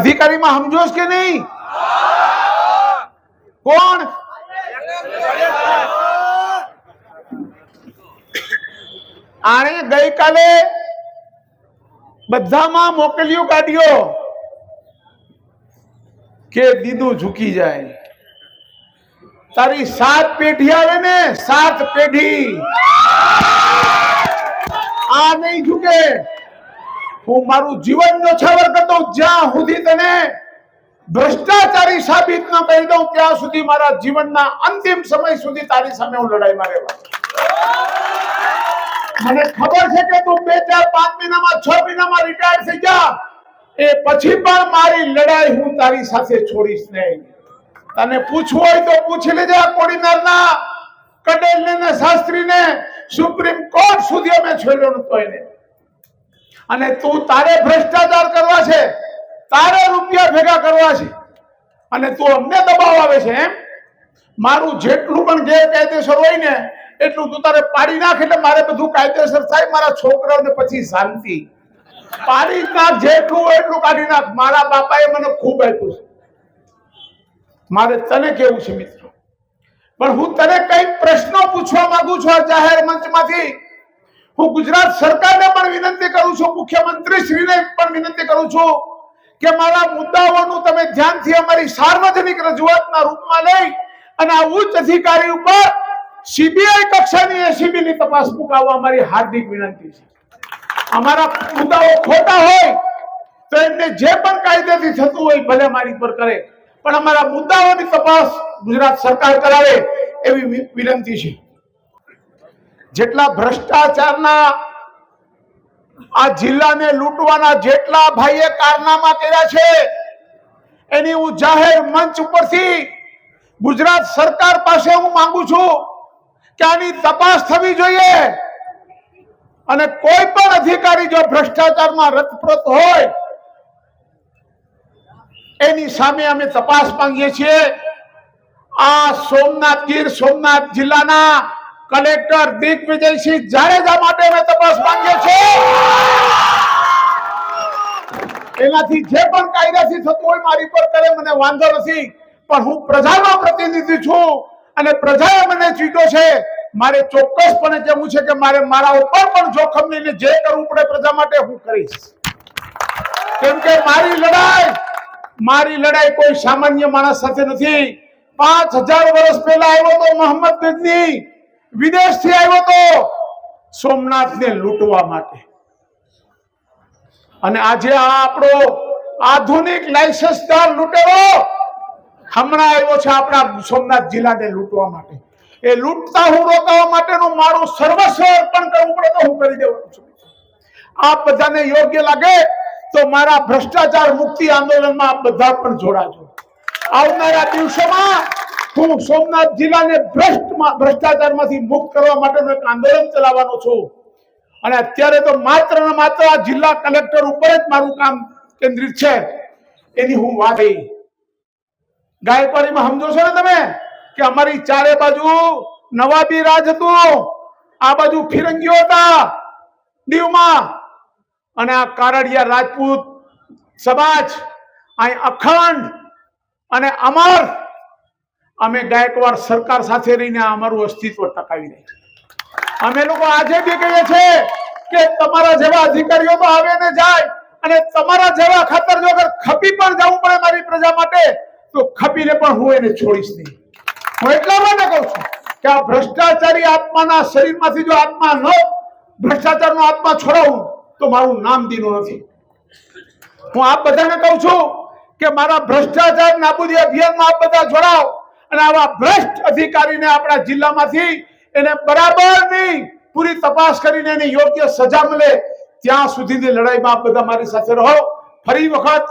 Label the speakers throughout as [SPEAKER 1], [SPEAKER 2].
[SPEAKER 1] અધિકારીમાં સમજો કે નહીં? કોણ? આણે ગઈકાલે બધામાં મોકલ્યું ગાડીઓ કે દીદું ઝૂકી જાય. તારી 7 પેઢી આવે ને, 7 પેઢી આ નહીં ઝૂકે. હું મારું જીવન ન્યોછાવર કરતો જ્યાં સુધી તને ભ્રષ્ટાચારી સાબિત ન કરી દઉં ત્યાં સુધી મારા જીવનના અંતિમ સમય સુધી તારી સામે હું લડાઈમાં રહેવા. મને ખબર છે કે તું 2, 4, 5 મહિનામાં 6 મહિનામાં રિટાયર થઈ જા, એ પછી પણ મારી લડાઈ હું તારી સાથે છોડીશ નહીં. તને પૂછવું હોય તો પૂછી લેજે. કોડીનારના કડેલને ને શાસ્ત્રીને સુપ્રીમ કોર્ટ સુધી અમે છોડ્યો નતો એને. અને તું તારે ભ્રષ્ટાચાર કરવા છે, તારે રૂપિયા ભેગા કરવા છે અને તું અમને દબાવ આવે છે એમ? મારું જેટલું પણ ગેરકાયદેસર હોય ને એટલું તું તારે પાડી નાખ એટલે મારે બધું કાયદેસર થાય. મારા છોકરાઓને પછી શાંતિ. પાડી નાખ, જેટલું હોય એટલું કાઢી નાખ. મારા બાપાએ મને ખૂબ આપ્યું છે. મારે તને કેવું છે મિત્રો, પણ હું તને કઈ પ્રશ્નો પૂછવા માંગુ છું આ જાહેર મંચમાંથી. હું ગુજરાત સરકારને પણ વિનંતી કરું છું, મુખ્યમંત્રી શ્રીને પણ વિનંતી કરું છું કે મારા મુદ્દાઓનું તમે ધ્યાનથી અમારી સાર્વજનિક રજૂઆતના રૂપમાં લઈ અને આ ઉચ્ચ અધિકારી ઉપર સીબીઆઈ કક્ષાની એસીબીની તપાસ મુકાવવા અમારી હાર્દિક વિનંતી છે. અમારા મુદ્દાઓ ખોટા હોય તો એમને જે પણ કાયદેથી થતું હોય ભલે મારી પર કરે, પણ અમારા મુદ્દાઓની તપાસ ગુજરાત સરકાર કરાવે એવી વિનંતી છે. જેટલા ભ્રષ્ટાચારના આ જિલ્લાને લૂંટવાના જેટલા ભાઈએ કારનામા કર્યા છે એની હું જાહેર મંચ ઉપરથી ગુજરાત સરકાર પાસે હું માંગુ છું કે આની તપાસ થવી જોઈએ. અને કોઈ પણ અધિકારી જો ભ્રષ્ટાચારમાં રતપ્રત હોય એની સામે અમે તપાસ માંગીએ છીએ. આ સોમનાથ, ગીર સોમનાથ જિલ્લાના કલેક્ટર દિગ્વિજયસિંહ જાડેજા માટે અમે તપાસ માંગીએ છીએ. એનાથી જે પણ કાયદાથી થતું હોય મારી પર કરે, મને વાંધો નથી, પણ હું પ્રજાનો પ્રતિનિધિ છું અને પ્રજાએ મને ચૂંટ્યો છે. મારે ચોક્કસપણે કહેવું છે કે મારે મારા ઉપર પણ જોખમ લઈને જે કરવું પડે પ્રજા માટે હું કરીશ. કેમ કે મારી લડાઈ કોઈ સામાન્ય માણસ સાથે નથી. 5000 વર્ષ પહેલા આવ્યો તો મોહમ્મદ ગઝની, વિદેશથી આવ્યો તો સોમનાથને લૂંટવા માટે. અને આજે આ આપણો આધુનિક લાયસન્સદાર લૂંટેરો હમણાં આવ્યો છે આપણા સોમનાથ જિલ્લાને લૂંટવા માટે. એ લૂંટતા હું રોકવા માટેનું મારું સર્વસ્વ અર્પણ કરવું પડે તો હું કરી દેવાનું છું. આપ બધાને યોગ્ય લાગે તો મારા ભ્રષ્ટાચાર મુક્તિ આંદોલનમાં આપ બધા પણ જોડાજો. આવનારા દિવસોમાં હું સોમનાથ જિલ્લાને ભ્રષ્ટાચારમાંથી મુક્ત કરવા માટેનું એક આંદોલન ચલાવવાનો છું. અને અત્યારે તો માત્ર ને માત્ર આ જિલ્લા કલેક્ટર ઉપર જ મારું કામ કેન્દ્રિત છે. એની હું વાત ગાયકવાડીમાં સમજો છો ને તમે કે અમારી ચારે બાજુ નવાબી રાજ હતું, આ બાજુ ફિરંગીઓ હતા દીવમાં, અને આ કારડિયા રાજપૂત સમાજ અહીં અખંડ અને અમર. અમે ગાયકવાડ સરકાર સાથે રહીને અમારું અસ્તિત્વ ટકાવી રહ્યા છીએ. અમે લોકો આજે બી કહીએ છીએ કે તમારા જેવા અધિકારીઓ તો આવે ને જાય, અને તમારા જેવા ખાતર જો અગર ખપી પણ જવું પડે મારી પ્રજા માટે તો ખપીને પણ હું એને છોડીશ નહીં. હું એટલા માટે કહું છું કે આ ભ્રષ્ટાચારી આત્માના શરીરમાંથી જો આત્મા ન ભ્રષ્ટાચારનો આત્મા છોડાવું તો મારું નામ દીનું નથી. હું આપ બધાને કહું છું કે મારા ભ્રષ્ટાચાર નાબૂદી અભિયાનમાં આપ બધા જોડાઓ અને આવા ભ્રષ્ટ અધિકારીને આપણા જિલ્લામાંથી એને બરાબરની પૂરી તપાસ કરીને એને યોગ્ય સજા મળે ત્યાં સુધીની લડાઈમાં આપ બધા મારી સાથે રહો. ફરી વખત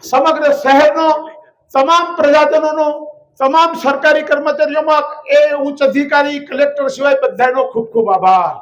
[SPEAKER 1] સમગ્ર શહેરનો તમામ પ્રજાજનોનો, તમામ સરકારી કર્મચારીઓમાં એ ઉચ્ચ અધિકારી કલેક્ટર સિવાય બધાનો ખૂબ ખૂબ આભાર.